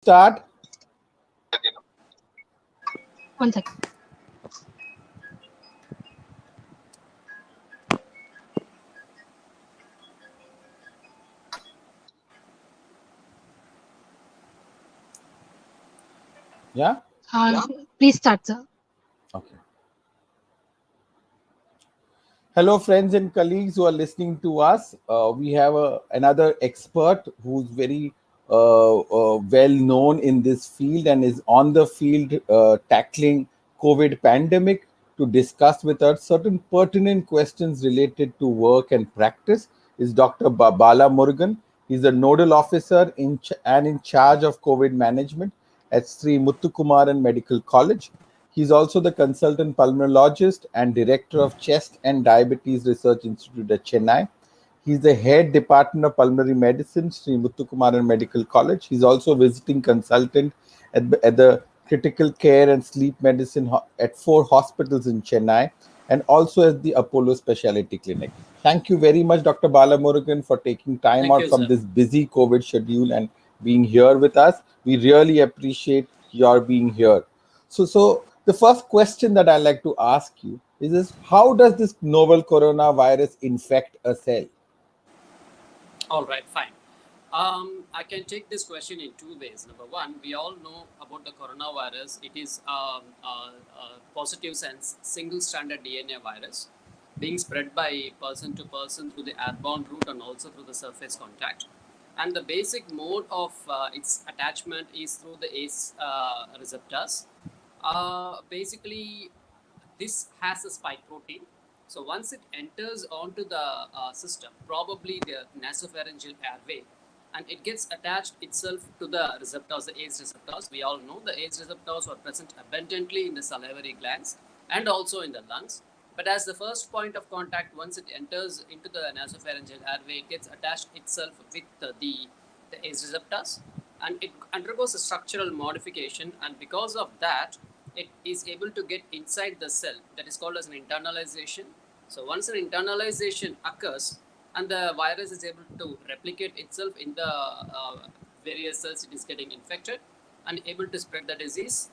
Start. One second. Yeah. Please start, sir. Okay. Hello, friends and colleagues who are listening to us. We have another expert who's very well known in this field and is on the field tackling COVID pandemic to discuss with us certain pertinent questions related to work and practice. Is Dr. Bala Murugan. He's a nodal officer and in charge of COVID management at Sri Muthukumaran Medical College. He's also the consultant pulmonologist and director of Chest and Diabetes Research Institute at Chennai. He's the head department of pulmonary medicine, Sri Muthukumaran Medical College. He's also a visiting consultant at the critical care and sleep medicine at 4 hospitals in Chennai and also at the Apollo Specialty Clinic. Thank you very much, Dr. Bala Murugan, for taking time Thank out you, from sir. this busy COVID schedule and being here with us. We really appreciate your being here. So the first question that I like to ask you is this: how does this novel coronavirus infect a cell? All right, fine. I can take this question in two ways. Number one, we all know about the coronavirus. It is a positive sense single-stranded DNA virus being spread by person to person through the airborne route and also through the surface contact. And the basic mode of its attachment is through the ACE receptors. Basically, this has a spike protein. So once it enters onto the system, probably the nasopharyngeal airway, and it gets attached itself to the receptors, the ACE receptors. We all know the ACE receptors are present abundantly in the salivary glands and also in the lungs. But as the first point of contact, once it enters into the nasopharyngeal airway, it gets attached itself with the ACE receptors, and it undergoes a structural modification, and because of that, it is able to get inside the cell. That is called as an internalization. So once an internalization occurs, and the virus is able to replicate itself in the various cells it is getting infected, and able to spread the disease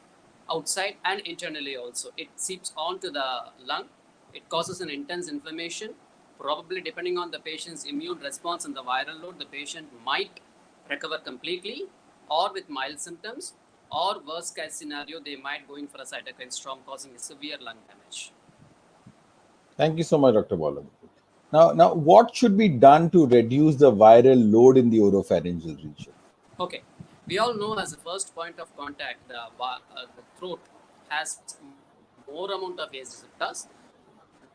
outside and internally also. It seeps onto the lung. It causes an intense inflammation. Probably depending on the patient's immune response and the viral load, the patient might recover completely or with mild symptoms, or worst case scenario, they might go in for a cytokine storm causing a severe lung damage. Thank you so much, Dr. Bala. Now, what should be done to reduce the viral load in the oropharyngeal region? Okay, we all know as a first point of contact, the throat has more amount of ACE receptors.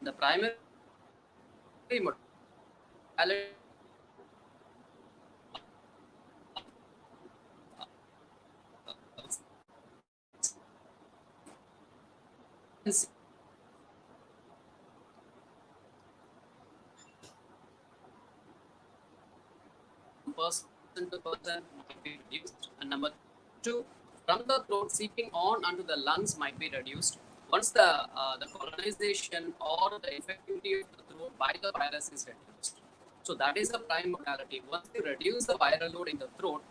The primary modality person to person might be reduced, and number two, from the throat seeping on onto the lungs might be reduced once the colonization or the infectivity of the throat by the virus is reduced. So that is the prime modality. Once you reduce the viral load in the throat,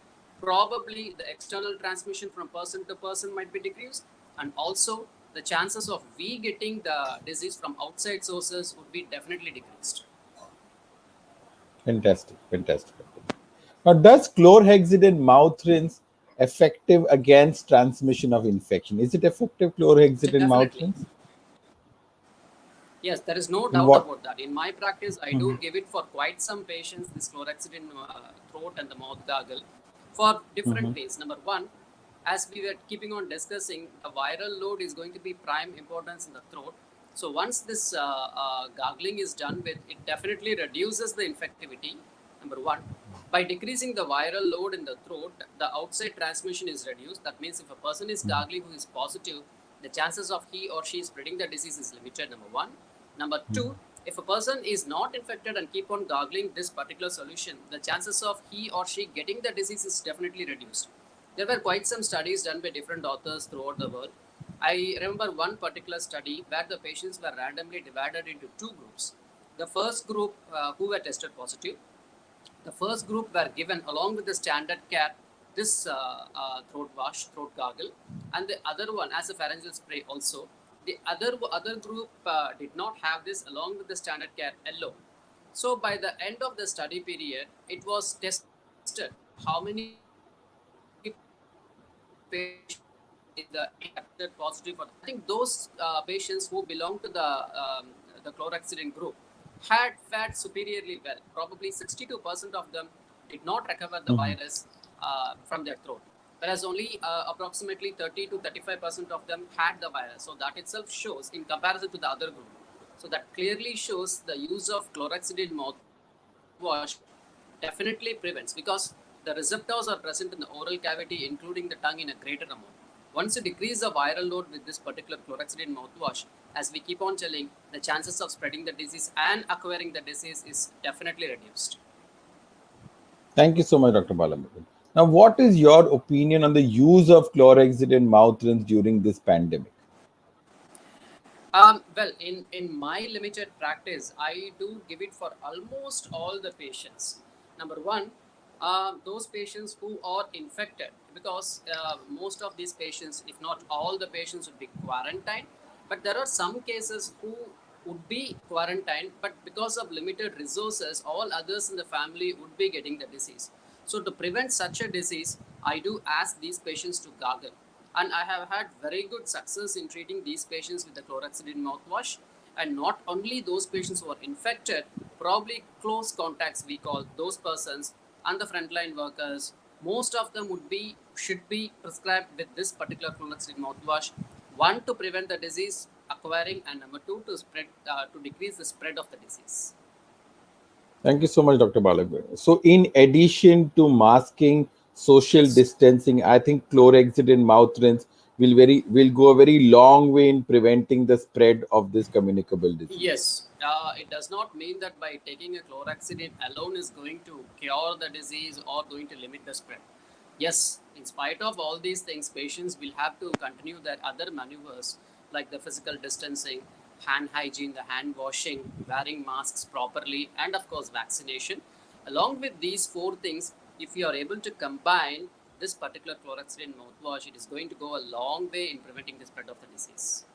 probably the external transmission from person to person might be decreased, and also the chances of we getting the disease from outside sources would be definitely decreased. Fantastic, fantastic. Now, does chlorhexidine mouth rinse effective against transmission of infection? Is it effective, chlorhexidine mouth Definitely. rinse? Yes, there is no In doubt what? about that. In my practice, I do give it for quite some patients, this chlorhexidine throat and the mouth gargle, for different ways. Number one, as we were keeping on discussing, the viral load is going to be prime importance in the throat. So once this gargling is done with, it definitely reduces the infectivity, number one. By decreasing the viral load in the throat, the outside transmission is reduced. That means if a person is gargling who is positive, the chances of he or she spreading the disease is limited, number one. Number two, if a person is not infected and keep on gargling this particular solution, the chances of he or she getting the disease is definitely reduced. There were quite some studies done by different authors throughout the world. I remember one particular study where the patients were randomly divided into two groups. The first group who were tested positive, the first group were given along with the standard care this throat wash, throat gargle, and the other one as a pharyngeal spray also. The other group did not have this along with the standard care alone. So by the end of the study period, it was tested how many patients in the positive. I think those patients who belong to the chlorhexidine group had fared superiorly well. Probably 62% of them did not recover the virus from their throat, whereas only approximately 30 to 35% of them had the virus. So that itself shows, in comparison to the other group, so that clearly shows the use of chlorhexidine mouthwash definitely prevents, because the receptors are present in the oral cavity, including the tongue, in a greater amount. Once you decrease the viral load with this particular chlorhexidine mouthwash, as we keep on telling, the chances of spreading the disease and acquiring the disease is definitely reduced. Thank you so much, Dr. Balamurugan. Now, what is your opinion on the use of chlorhexidine mouth rinse during this pandemic? Well, in my limited practice, I do give it for almost all the patients. Number one, those patients who are infected, because most of these patients, if not all the patients, would be quarantined. But there are some cases who would be quarantined, but because of limited resources, all others in the family would be getting the disease. So to prevent such a disease, I do ask these patients to gargle. And I have had very good success in treating these patients with the chlorhexidine mouthwash. And not only those patients who are infected, probably close contacts, we call those persons, and the frontline workers, most of them should be prescribed with this particular chlorhexidine mouthwash. One, to prevent the disease acquiring, and number two, to decrease the spread of the disease. Thank you so much, Dr. Balamurugan. So, in addition to masking, social Yes. distancing, I think chlorhexidine mouth rinse will go a very long way in preventing the spread of this communicable disease. Yes, it does not mean that by taking a chlorhexidine alone is going to cure the disease or going to limit the spread. Yes, in spite of all these things, patients will have to continue their other maneuvers like the physical distancing, hand hygiene, the hand washing, wearing masks properly, and of course, vaccination. Along with these four things, if you are able to combine this particular chlorhexidine mouthwash, it is going to go a long way in preventing the spread of the disease.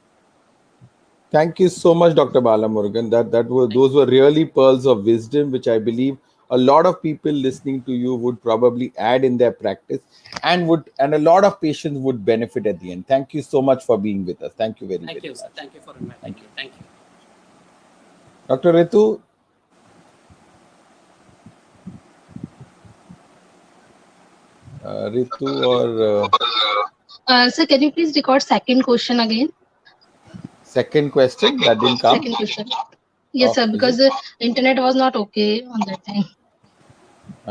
Thank you so much, Dr. Balamurugan. Those were really pearls of wisdom, which I believe a lot of people listening to you would probably add in their practice, and a lot of patients would benefit at the end. Thank you so much for being with us. Thank you very much. Thank you for inviting me. Thank you. Dr. Ritu. Ritu or Sir, can you please record second question again? second question that didn't come? Second question. Yes, sir, because the internet was not okay on that time.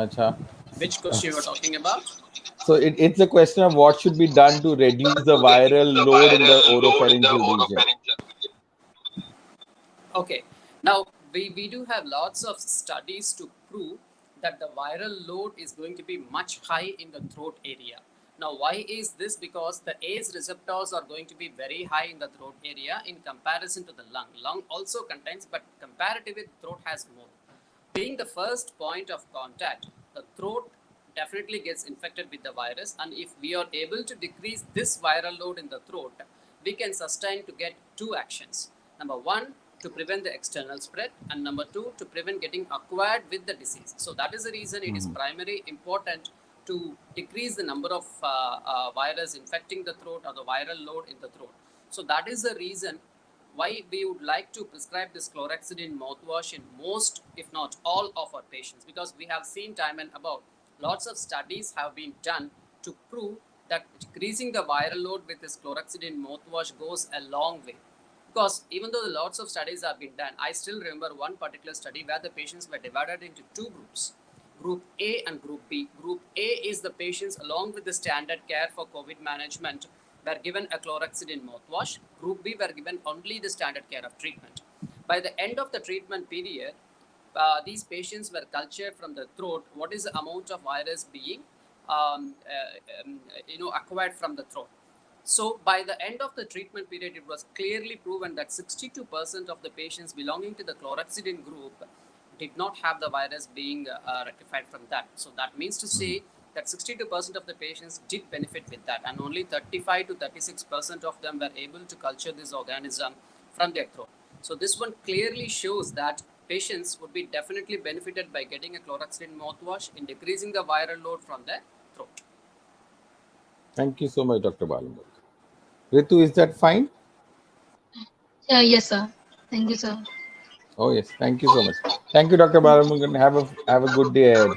Achha. Which question you were talking about? So it's a question of what should be done to reduce the viral load in the oropharyngeal region. Okay. Now, we do have lots of studies to prove that the viral load is going to be much high in the throat area. Now, why is this? Because the ACE receptors are going to be very high in the throat area in comparison to the lung. Lung also contains, but comparatively, the throat has more. Being the first point of contact, the throat definitely gets infected with the virus. And if we are able to decrease this viral load in the throat, we can sustain to get two actions. Number one, to prevent the external spread, and number two, to prevent getting acquired with the disease. So that is the reason it is primarily important to decrease the number of virus infecting the throat or the viral load in the throat. So that is the reason why we would like to prescribe this chlorhexidine mouthwash in most, if not all, of our patients, because we have seen time and about lots of studies have been done to prove that decreasing the viral load with this chlorhexidine mouthwash goes a long way. Because even though lots of studies have been done, I still remember one particular study where the patients were divided into two groups, Group A and Group B. Group A is the patients along with the standard care for COVID management were given a chlorhexidine mouthwash. Group B were given only the standard care of treatment. By the end of the treatment period, these patients were cultured from the throat. What is the amount of virus being acquired from the throat? So by the end of the treatment period, it was clearly proven that 62% of the patients belonging to the chlorhexidine group did not have the virus being rectified from that. So that means to say that 62% of the patients did benefit with that, and only 35 to 36% of them were able to culture this organism from their throat. So this one clearly shows that patients would be definitely benefited by getting a chlorhexidine mouthwash in decreasing the viral load from the throat. Thank you so much, Dr. Balamurali. Ritu, is that fine? Yes, sir. Thank you, sir. Oh yes, thank you so much. Thank you, Dr. Balamurali. Have a good day ahead.